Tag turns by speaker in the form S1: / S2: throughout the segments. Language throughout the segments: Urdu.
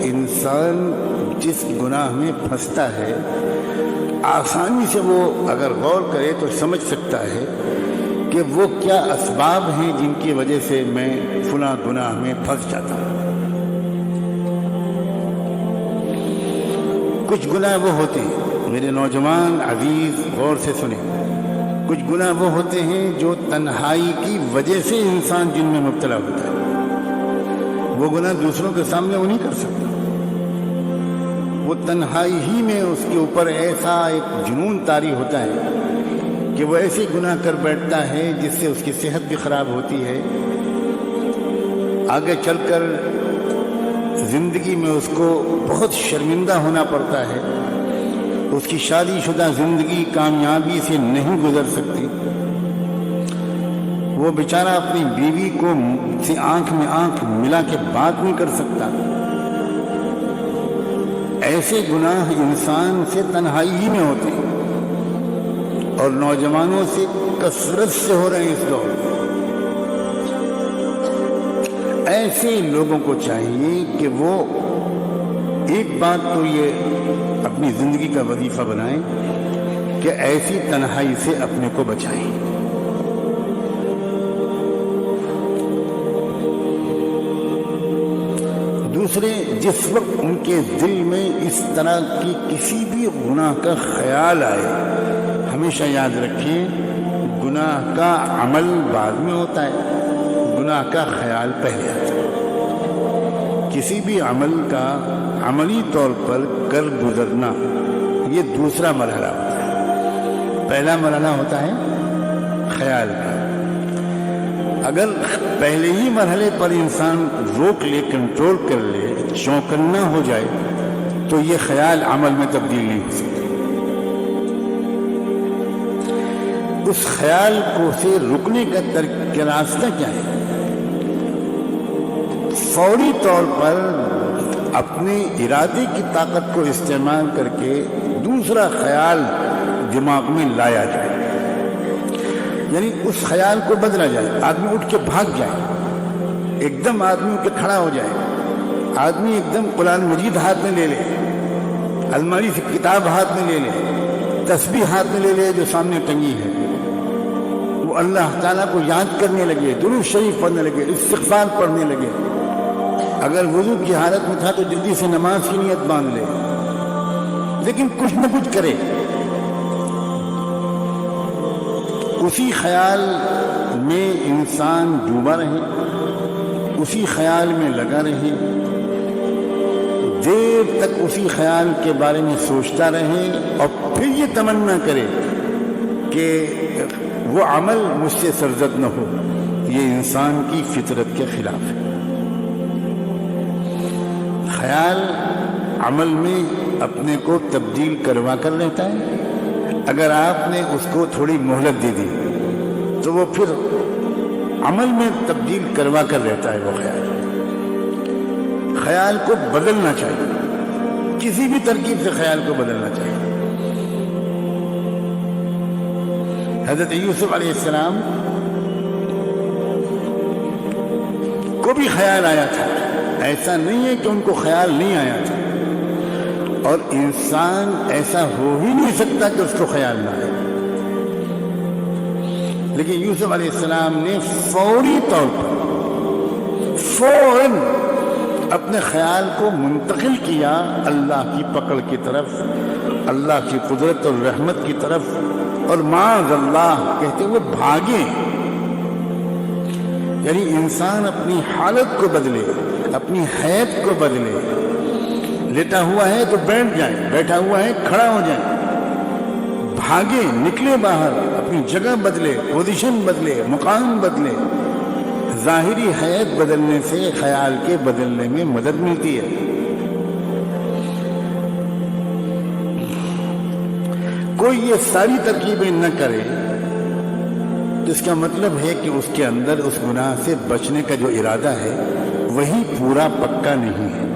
S1: انسان جس گناہ میں پھنستا ہے آسانی سے وہ اگر غور کرے تو سمجھ سکتا ہے کہ وہ کیا اسباب ہیں جن کی وجہ سے میں فلاں گناہ میں پھنس جاتا ہوں۔ کچھ گناہ وہ ہوتے ہیں، میرے نوجوان عزیز غور سے سنیں، کچھ گناہ وہ ہوتے ہیں جو تنہائی کی وجہ سے انسان جن میں مبتلا ہوتا ہے۔ وہ گناہ دوسروں کے سامنے وہ نہیں کر سکتا، وہ تنہائی ہی میں اس کے اوپر ایسا ایک جنون طاری ہوتا ہے کہ وہ ایسے گناہ کر بیٹھتا ہے جس سے اس کی صحت بھی خراب ہوتی ہے، آگے چل کر زندگی میں اس کو بہت شرمندہ ہونا پڑتا ہے، اس کی شادی شدہ زندگی کامیابی سے نہیں گزر سکتی، وہ بیچارہ اپنی بیوی کو سے آنکھ میں آنکھ ملا کے بات نہیں کر سکتا۔ ایسے گناہ انسان سے تنہائی ہی میں ہوتے ہیں اور نوجوانوں سے کثرت سے ہو رہے ہیں اس دور میں۔ ایسے لوگوں کو چاہیے کہ وہ ایک بات تو یہ اپنی زندگی کا وظیفہ بنائیں کہ ایسی تنہائی سے اپنے کو بچائیں۔ دوسرے، جس وقت ان کے دل میں اس طرح کی کسی بھی گناہ کا خیال آئے، ہمیشہ یاد رکھیں گناہ کا عمل بعد میں ہوتا ہے، گناہ کا خیال پہلے آتا ہے۔ کسی بھی عمل کا عملی طور پر کر گزرنا یہ دوسرا مرحلہ ہوتا ہے، پہلا مرحلہ ہوتا ہے خیال کا۔ اگر پہلے ہی مرحلے پر انسان روک لے، کنٹرول کر لے، چوکنا ہو جائے تو یہ خیال عمل میں تبدیل نہیں ہو سکتا۔ اس خیال کو سے رکنے کا راستہ کیا ہے؟ فوری طور پر اپنے ارادے کی طاقت کو استعمال کر کے دوسرا خیال دماغ میں لایا جائے، یعنی اس خیال کو بدلا جائے، آدمی اٹھ کے بھاگ جائے، ایک دم آدمی اٹھ کے کھڑا ہو جائے، آدمی ایک دم قرآن مجید ہاتھ میں لے لے، الماری سے کتاب ہاتھ میں لے لے، تسبیح ہاتھ میں لے لے جو سامنے ٹنگی ہے، وہ اللہ تعالیٰ کو یاد کرنے لگے، درود شریف پڑھنے لگے، استغفار پڑھنے لگے۔ اگر وضو کی حالت میں تھا تو جلدی سے نماز کی نیت باندھ لے، لیکن کچھ نہ کچھ کرے، اسی خیال میں انسان ڈوبا رہے، اسی خیال میں لگا رہے، دیر تک اسی خیال کے بارے میں سوچتا رہے اور پھر یہ تمنا کرے کہ وہ عمل مجھ سے سرزد نہ ہو، یہ انسان کی فطرت کے خلاف ہے۔ خیال عمل میں اپنے کو تبدیل کروا کر لیتا ہے، اگر آپ نے اس کو تھوڑی مہلت دے دی تو وہ پھر عمل میں تبدیل کروا کر رہتا ہے۔ وہ خیال کو بدلنا چاہیے، کسی بھی ترکیب سے خیال کو بدلنا چاہیے۔ حضرت یوسف علیہ السلام کو بھی خیال آیا تھا، ایسا نہیں ہے کہ ان کو خیال نہیں آیا تھا، اور انسان ایسا ہو ہی نہیں سکتا کہ اس کو خیال نہ آئے، لیکن یوسف علیہ السلام نے فوری طور پر فوراً اپنے خیال کو منتقل کیا اللہ کی پکڑ کی طرف، اللہ کی قدرت اور رحمت کی طرف، اور معاذ اللہ کہتے ہوئے بھاگے۔ یعنی انسان اپنی حالت کو بدلے، اپنی حیت کو بدلے، لیٹا ہوا ہے تو بیٹھ جائے، بیٹھا ہوا ہے کھڑا ہو جائے، بھاگے، نکلے باہر، اپنی جگہ بدلے، پوزیشن بدلے، مقام بدلے۔ ظاہری حیت بدلنے سے خیال کے بدلنے میں مدد ملتی ہے۔ کوئی یہ ساری ترکیبیں نہ کرے تو اس کا مطلب ہے کہ اس کے اندر اس گناہ سے بچنے کا جو ارادہ ہے وہی پورا پکا نہیں ہے،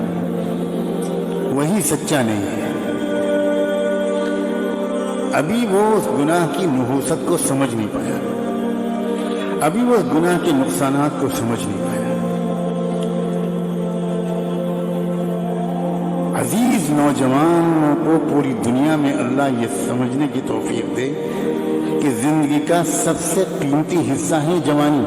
S1: وہی سچا نہیں ہے، ابھی وہ اس گناہ کی نحوست کو سمجھ نہیں پایا، ابھی وہ اس گناہ کے نقصانات کو سمجھ نہیں پایا۔ عزیز نوجوانوں کو پوری دنیا میں اللہ یہ سمجھنے کی توفیق دے کہ زندگی کا سب سے قیمتی حصہ ہے جوانی.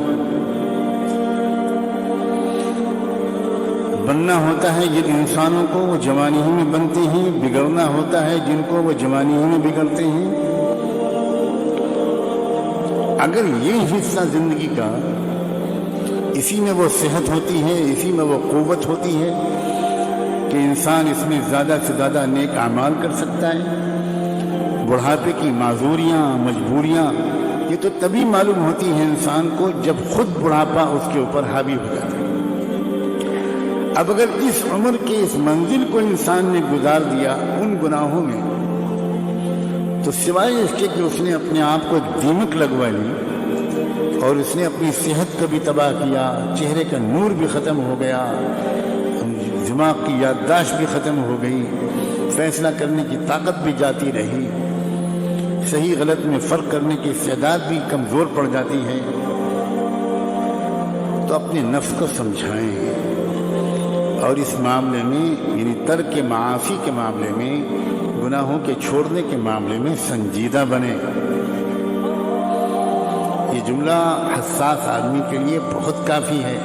S1: بننا ہوتا ہے جن انسانوں کو وہ جوانی ہی میں بنتے ہیں، بگڑنا ہوتا ہے جن کو وہ جوانی ہی میں بگڑتے ہیں. اگر یہ حصہ زندگی کا، اسی میں وہ صحت ہوتی ہے، اسی میں وہ قوت ہوتی ہے کہ انسان اس میں زیادہ سے زیادہ نیک اعمال کر سکتا ہے. بڑھاپے کی معذوریاں، مجبوریاں یہ تو تبھی معلوم ہوتی ہیں انسان کو جب خود بڑھاپا اس کے اوپر حاوی ہو جاتا ہے. اب اگر اس عمر کے اس منزل کو انسان نے گزار دیا ان گناہوں میں، تو سوائے اس کے کہ اس نے اپنے آپ کو دیمک لگوا لی اور اس نے اپنی صحت کو بھی تباہ کیا، چہرے کا نور بھی ختم ہو گیا، دماغ کی یادداشت بھی ختم ہو گئی، فیصلہ کرنے کی طاقت بھی جاتی رہی، صحیح غلط میں فرق کرنے کی استعداد بھی کمزور پڑ جاتی ہے، تو اپنے نفس کو سمجھائیں اور اس معاملے میں یعنی ترک معاصی کے معاملے میں، گناہوں کے چھوڑنے کے معاملے میں سنجیدہ بنے. یہ جملہ حساس آدمی کے لیے بہت کافی ہے.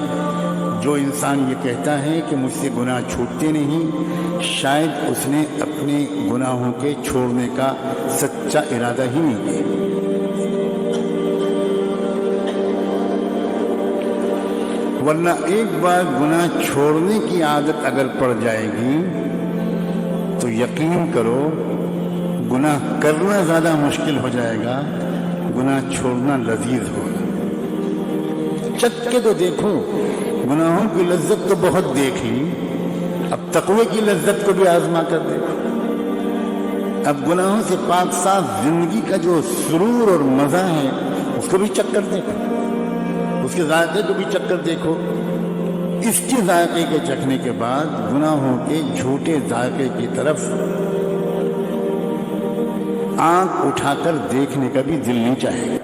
S1: جو انسان یہ کہتا ہے کہ مجھ سے گناہ چھوٹتے نہیں، شاید اس نے اپنے گناہوں کے چھوڑنے کا سچا ارادہ ہی نہیں کیا. ورنہ ایک بار گناہ چھوڑنے کی عادت اگر پڑ جائے گی تو یقین کرو گناہ کرنا زیادہ مشکل ہو جائے گا، گناہ چھوڑنا لذیذ ہوگا. چکھ کے تو دیکھو، گناہوں کی لذت تو بہت دیکھ لی، اب تقوی کی لذت کو بھی آزما کر دیکھو. اب گناہوں سے پاک صاف زندگی کا جو سرور اور مزہ ہے اس کو بھی چکھ کر دیکھو، اس کے ذائقے کو بھی چکھ کر دیکھو. اس کے ذائقے کے چکھنے کے بعد گناہوں کے جھوٹے ذائقے کی طرف آنکھ اٹھا کر دیکھنے کا بھی دل نہیں چاہے گا.